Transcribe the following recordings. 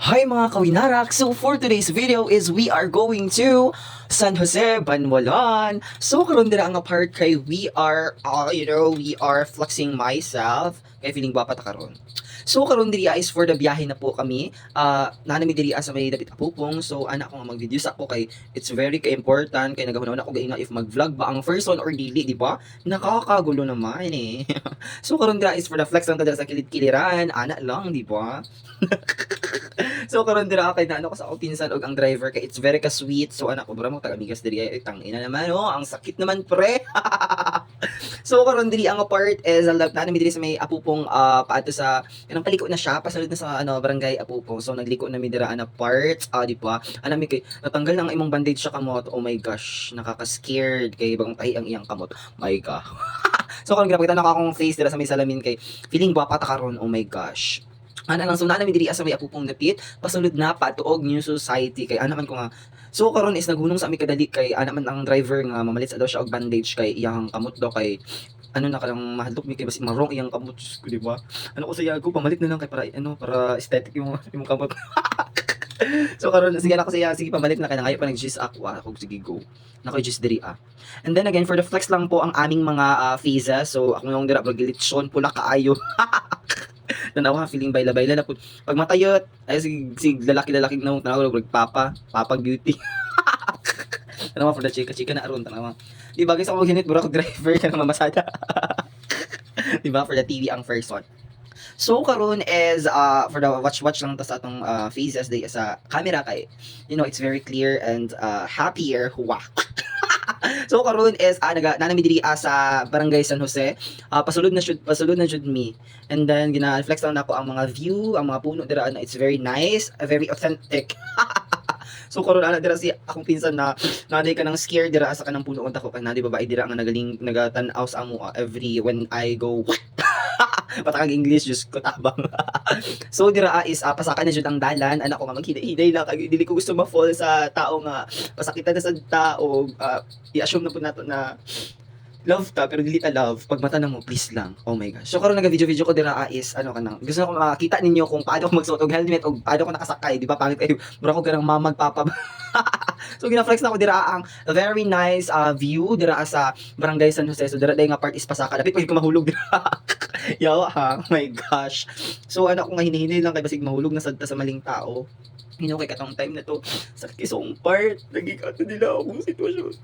Hi mga kawinarak! So for today's video is we are going to San Jose, Banwalan. So karon dira ang part kay we are flexing myself. Kay feeling ba ta karon. So karon diri is for the biyahe na po kami. Nanami diri sa may dapit apupong. So ana ko nga mag-videos ako kay it's very ka-important kay nagahunahon ako gaina if mag-vlog ba ang first one or dili, di ba? Nakakagulo naman eh. So karon dira is for the flex lang ta dira sa kilid-kiliran. Ana lang, di ba? So karon dira kay naano ko sa akong pinsan og ang driver kay it's very ka sweet. So anak ko bra mo taga-amigas diri ay tangina naman oh, ang sakit naman pre. So karon diri ang part is naanami diri sa may apupong paadto sa kanang paliko na siya pasulod na sa barangay Apupong. So nagliko na mi dira ana part di ba? Anami kay natanggal na ang imong bandage sa kamot. Oh my gosh, nakaka-scared kay bagong tahi ang iyang kamot. My god. So karon ginapakita na akong face dira sa may salamin kay feeling guwapa ta karon. Oh my gosh. Ana lang so namin diri sa may apupong dapit pasulod na patuog New Society kay ana man ko nga so karon is naghunong sa ami kadali kay ana man ang driver nga mamalit sa daw siya og bandage kay iyang kamot daw kay ano na kalang mahadlok mi kay basi marong iyang kamot ko di ba ano ko sa yago pamalit na lang kay para aesthetic yung kamot. So karon sige na ko siya sige pamalit na kay ngayo pa nag-gis ako sige go na ko gis diri and then again for the flex lang po ang aming mga phases so ako nang dira pagilitson pula kaayo. Tanawa feeling bayla-bayla na po. Pag matayot, ay sig lalaki-lalaki na tanawa papag beauty. Tanawa for the chika na aron tanawa. Di ba guys ako ginit bura ko driver ka na mamasada. Di ba for the TV ang first one. So karon is for the watch lang ta sa atong faces day sa camera kay it's very clear and happier huwa. So karon is nanami diri sa Barangay San Jose. Pasulod na jud mi. And then gina-flex lang nako ang mga view, ang mga puno dira na it's very nice, very authentic. So karon ana dira si akong pinsan na naday ka nang scared dira sa kanang puno unta ko kay naday babae dira nga nagaling nagatan-aw sa amo every when I go patakag English just ko tabang. So dira is pasaka na jud ang dalan anak ko nga maghiday-hiday lang kay dili ko gusto ma-fall sa tao nga pasakitan na sa tao i-assume na po nato na love ta pero dili ta love pag mata na mo please lang. Oh my gosh. So karon naga-video ko dira is kanang gusto ko makita ninyo kung paano ko magsuot og helmet og paano ko nakasakay di ba pangit ay bro ko ganang magpapa. So gina-flex na ko dira ang very nice view dira sa Barangay San Jose. So dira day nga part is pasaka dapit pag ko mahulog dira. Yawa ha. Oh my gosh. So anak ko nga hinihinay lang kay basig mahulog na sadta sa maling tao. Kay katong time na to sa kisong part nagikato nila akong sitwasyon.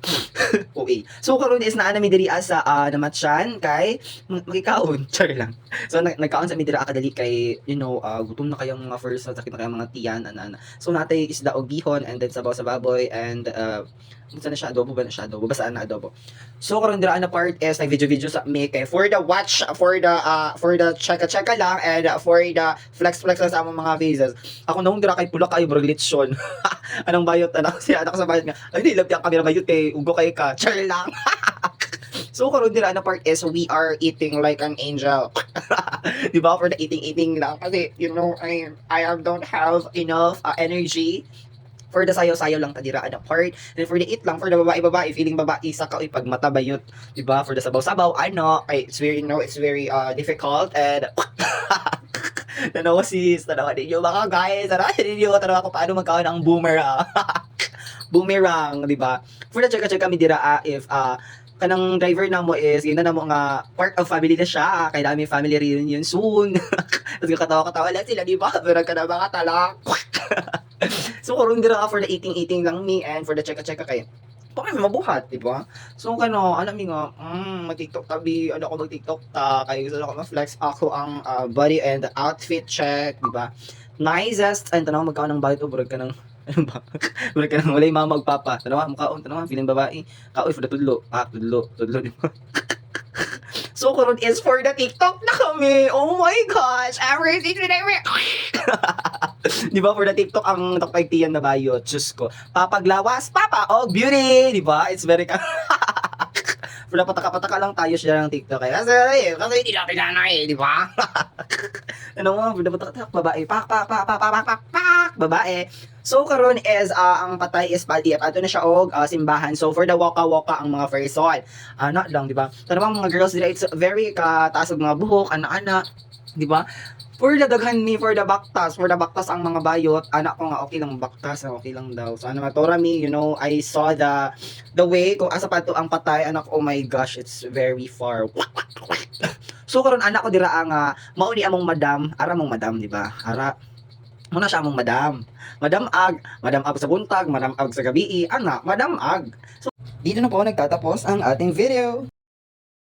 Okay. So karon is naa mi diri sa namatyan kay makikaon char lang. So nagkaon sa mi diri kadali kay gutom na kayang mga first sakit na kayang mga tiyan ana. So natay isda og bihon and then sabaw sa baboy and unsa na siya adobo ba na siya adobo basta na adobo. So karon dira na part is nag video sa me kay for the watch for the cheka lang and for the flex lang sa among mga faces. Ako nung dira kay pula kayo bro litson. Anong bayot anak siya anak sa bayot nga. Ay di love yang camera bayot kay ugo kay ka. Char lang. So karon dira na part is we are eating like an angel. Di ba for the eating lang kasi I don't have enough energy. For the sayo-sayo lang ta dira ada part. Then for the eat lang for the babae feeling babae sa ka pag mata bayot, di ba? For the sabaw-sabaw, it's very difficult and tanawa ninyo mga guys, tanawa ko paano magkaon ang boomerang, di ba? For the check kami dira if kanang driver na mo is yun na mo nga part of family na siya kay dami family reunion soon. Tapos katawa-katawa lang sila di ba? Pero kana mga talak. So karon dira for the eating lang me and for the check kay paano mabuhat, di ba? So alam mi nga mag-TikTok tabi, ko mag-TikTok ta kay gusto ko ma-flex ako ang body and outfit check, di ba? Nicest and tanaw magkaon ng bayot ubrag ka ng ano ba? Ubrag ka ng walay mama magpapa. Tanawa mukhaon, tanawa feeling babae. Kaoy for the tudlo di ba? So karon is for the TikTok na kami. Oh my gosh, everything today. Di ba for the TikTok ang takpagtiyan na bayot, Diyos ko. Papaglawas, beauty, di ba? It's very for the pataka lang tayo siya ng TikTok kasi hindi natin nanay, di ba? Ano mo, for the pataka babae, babae. So karon is ang patay is paldiap. Ato na siya og simbahan. So for the waka-waka ang mga first one. Not lang, di ba? Tanawang mga girls dira it's very kataas og mga buhok, ana-ana, di ba? For the daghan me, for the baktas ang mga bayot, anak ko nga okay lang baktas, okay lang daw. So ano matora me, you know, I saw the way kung asa pa to ang patay, anak, oh my gosh, it's very far. So karon anak ko dira ang mauni among madam, ara mong madam, di ba? Ara muna siya among madam. Madam ag sa buntag, madam ag sa gabi, anak, madam ag. So dito na po nagtatapos ang ating video.